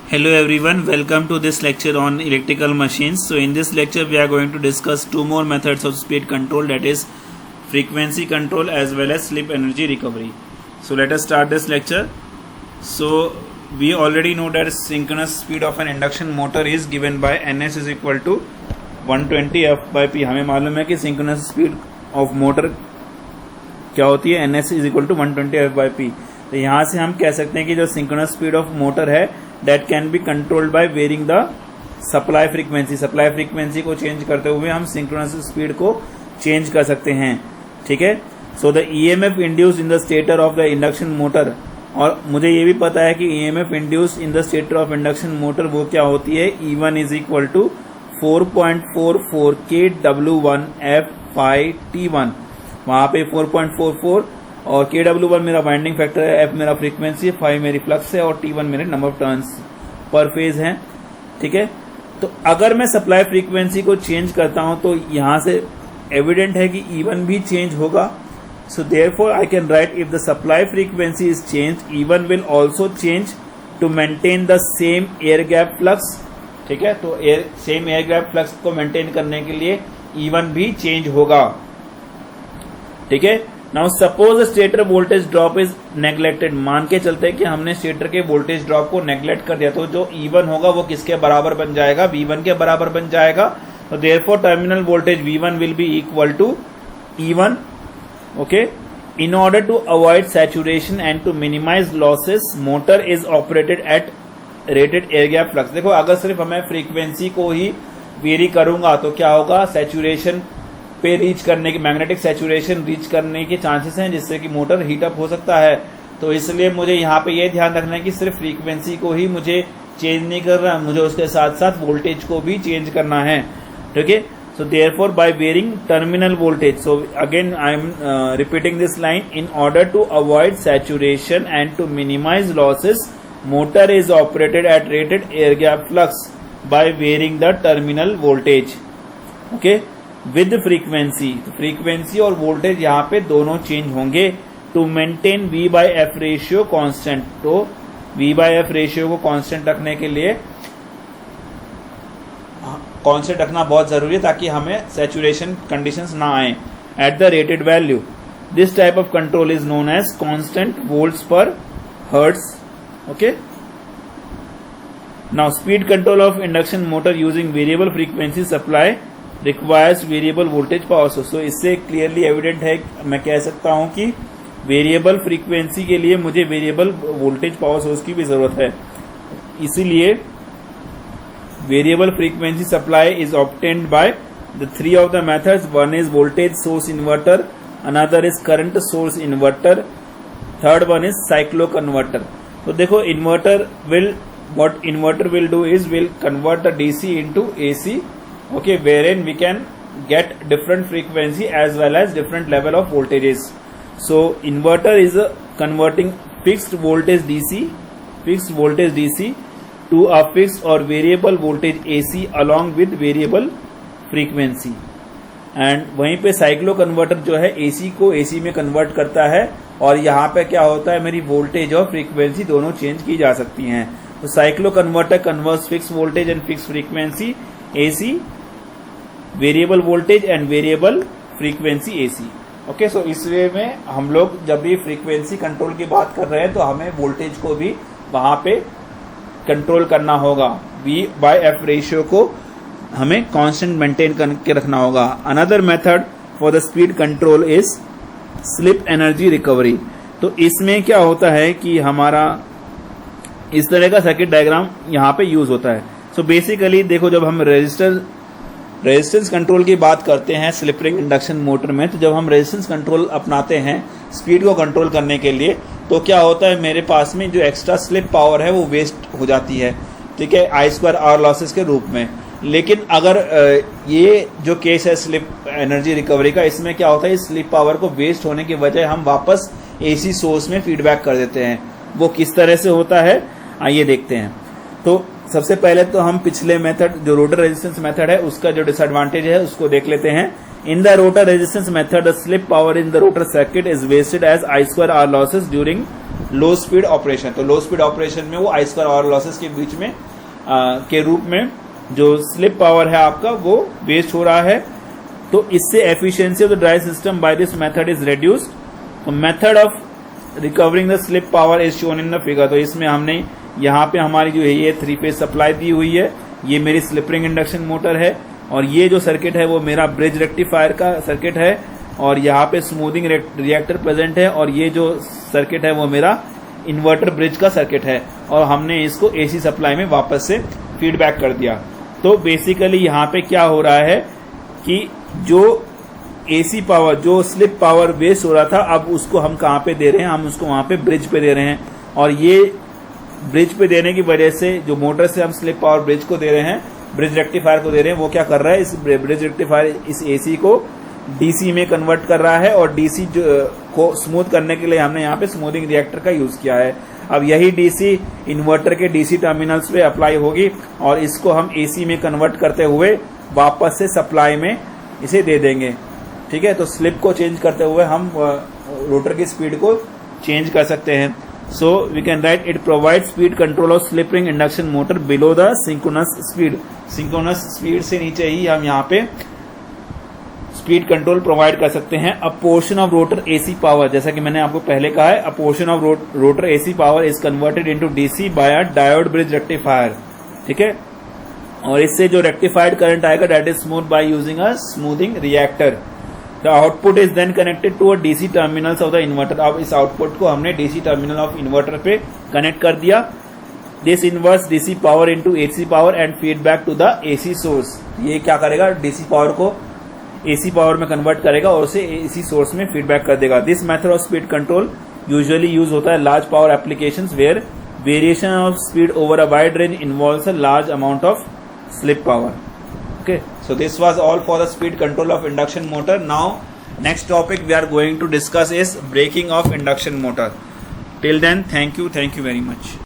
Hello everyone, welcome to this lecture on electrical machines. So in this lecture we are going to discuss two more methods of speed control, that is frequency control as well as slip energy recovery. So let us start this lecture. So we already know that synchronous speed of an induction motor is given by ns is equal to 120 f by p. हमें मालूम है कि synchronous speed of motor क्या होती है, ns is equal to 120 f by p. तो यहाँ से हम कह सकते हैं कि जो synchronous speed of motor है that can be controlled by varying the supply frequency. Supply frequency को चेंज करते हुए हम सिंक्रोनस स्पीड को चेंज कर सकते हैं. ठीक है. So the EMF induced in the stator of the induction motor, और मुझे ये भी पता है कि EMF induced in the stator of induction motor वो क्या होती है, E1 is equal to 4.44 kW1 F⁵T1. वहां पे 4.44 और kW1 मेरा वाइंडिंग फैक्टर है, F मेरा फ्रीक्वेंसी है, ∅ मेरी फ्लक्स है और T1 मेरे number of turns per phase हैं. ठीक है. तो अगर मैं सप्लाई फ्रीक्वेंसी को चेंज करता हूं तो यहां से एविडेंट है कि E1 भी चेंज होगा. So therefore I can write if the supply frequency is change, E1 will also change to maintain the same air gap flux. ठीक है. तो सेम एयर गैप फ्लक्स को मेंटेन करने के लिए E1 भी चेंज होगा. ठीक है. Now suppose stator voltage drop is neglected. मान के चलते हैं कि हमने स्टेटर के वोल्टेज ड्रॉप को नेग्लेक्ट कर दिया, तो जो E1 होगा वो किसके बराबर बन जाएगा, V1 के बराबर बन जाएगा. तो therefore terminal voltage V1 will be equal to E1. Okay. In order to avoid saturation and to minimise losses, motor is operated at rated air gap flux. देखो, अगर सिर्फ मैं फ्रीक्वेंसी को ही वेरी करूंगा तो क्या होगा, सैचुरेशन पे रीच करने की, मैग्नेटिक सैचुरेशन रीच करने के चांसेस हैं, जिससे कि मोटर हीट अप हो सकता है. तो इसलिए मुझे यहाँ पे ये ध्यान रखना है कि सिर्फ फ्रीक्वेंसी को ही मुझे चेंज नहीं करना, मुझे उसके साथ साथ वोल्टेज को भी चेंज करना है. ठीक है. So therefore by varying terminal voltage, so again I am repeating this line, in order to avoid saturation and to minimise losses, motor is operated at rated air gap flux by varying the terminal voltage. Okay. With frequency, frequency और voltage यहाँ पे दोनों change होंगे. To maintain V by F ratio constant, तो V by F ratio को constant रखने के लिए कांस्टेंट रखना बहुत जरूरी है ताकि हमें सैचुरेशन कंडीशंस ना आए at the rated value. This type of control is known as constant volts per hertz. Okay. Now speed control of induction motor using variable frequency supply requires variable voltage power source. तो इससे clearly evident है, मैं कह सकता हूं कि variable frequency के लिए मुझे वेरिएबल वोल्टेज पावर सोर्स की भी जरूरत है. इसीलिए variable frequency supply is obtained by the three of the methods. One is voltage source inverter, another is current source inverter, third one is cyclo converter. तो देखो, inverter will, what inverter will do is will convert the DC into AC. Okay, wherein we can get different frequency as well as different level of voltages. So inverter is converting fixed voltage DC to a fixed or variable voltage AC along with variable frequency. And वहीं पे cyclo converter जो है AC को AC में convert करता है, और यहाँ पे क्या होता है, मेरी वोल्टेज और फ्रीक्वेंसी दोनों चेंज की जा सकती हैं. तो cyclo converter converts fix voltage and fix frequency AC, variable voltage and variable frequency AC. Okay. So इस वे में हम लोग जब भी फ्रीक्वेंसी कंट्रोल की बात कर रहे हैं तो हमें वोल्टेज को भी वहां पे कंट्रोल करना होगा. V बाय एफ रेशियो को हमें कांस्टेंट मेंटेन करके रखना होगा. Another method for the speed control is slip energy recovery. तो इसमें क्या होता है कि हमारा इस तरह का सर्किट डायग्राम यहाँ पे यूज होता है. सो बेसिकली देखो, जब हम रेजिस्टेंस कंट्रोल की बात करते हैं स्लिप रिंग इंडक्शन मोटर में, तो जब हम रेजिस्टेंस कंट्रोल अपनाते हैं स्पीड को कंट्रोल करने के लिए, तो क्या होता है, मेरे पास में जो एक्स्ट्रा स्लिप पावर है वो वेस्ट हो जाती है. ठीक है, I²R लॉसेस के रूप में. लेकिन अगर ये जो केस है स्लिप एनर्जी रिकवरी का, इसमें क्या होता है, इस स्लिप पावर को वेस्ट होने की बजाय हम वापस AC सोर्स में फीडबैक कर देते हैं. वो किस तरह से होता है, आइए देखते हैं. तो सबसे पहले तो हम पिछले मेथड जो रोटर रेजिस्टेंस मेथड है उसका जो डिसएडवांटेज है उसको देख लेते हैं. In the rotor resistance method, the slip power in the rotor circuit is wasted as I²R losses during low speed operation. तो लो स्पीड ऑपरेशन में वो I² और लॉसेस के बीच में के रूप में जो स्लिप पावर है आपका वो वेस्ट हो रहा है। तो इससे efficiency of the drive system by this method is reduced. तो method of recovering the slip power is shown in the figure. तो इसमें हमने यहाँ पे हमारी जो है ये 3 फेज सप्लाई दी हुई है, ये मेरी स्लिप रिंग इंडक्शन मोटर है, और ये जो सर्किट है वो मेरा ब्रिज रेक्टिफायर का सर्किट है, और यहाँ पे स्मूथिंग रिएक्टर प्रेजेंट है, और ये जो सर्किट है वो मेरा इन्वर्टर ब्रिज का सर्किट है, और हमने इसको एसी सप्लाई में वापस से फीडबैक कर दिया। तो बेसिकली यहाँ पे क्या हो रहा है कि जो एसी पावर, जो स्लिप पावर वेस्ट हो रहा था, अब उसको हम कहाँ पे दे रहे हैं, हम उसको वहाँ पे ब्रिज पे दे रहे हैं। और ये ब्रिज पे देने की वजह से जो मोटर से हम स्लिप पावर ब्रिज को दे रहे हैं, ब्रिज रेक्टिफायर को दे रहे हैं, वो क्या कर रहा है, इस ब्रिज रेक्टिफायर इस एसी को डीसी में कन्वर्ट कर रहा है, और डीसी को स्मूथ करने के लिए हमने यहाँ पे स्मूथिंग रिएक्टर का यूज किया है। अब यही डीसी इन्वर्टर के डीसी टर्मिनल्स पे अप्लाई होगी, और इसको हम एसी में कन्वर्ट करते हुए वापस से सप्लाई में इसे दे देंगे। ठीक है, तो स्लिप को चेंज करते हुए हम रोटर की स्पीड को चेंज कर सकते हैं। So we can write it provide speed control of slip ring induction motor below the synchronous speed. Synchronous speed से नीचे ही हम यहाँ पे स्पीड कंट्रोल प्रोवाइड कर सकते हैं। A portion of rotor AC power, जैसा कि मैंने आपको पहले कहा है, a portion of rotor AC power is converted into DC by a diode bridge rectifier. ठीक है, और इससे जो रेक्टिफाइड करंट आएगा that is smooth by using a smoothing reactor. The output is then connected to a DC terminals of the inverter. अब इस output को हमने डीसी टर्मिनल ऑफ इन्वर्टर पे कनेक्ट कर दिया। This inverse DC power into AC power and feedback to the AC source. ये क्या करेगा, डीसी पावर को एसी पावर में कन्वर्ट करेगा और उसे एसी सोर्स में फीडबैक कर देगा। This method of speed control usually use होता है large power applications where variation of speed over a wide range involves a large amount of slip power. Okay, so this was all for the speed control of induction motor. Now next topic we are going to discuss is braking of induction motor. Till then, thank you very much.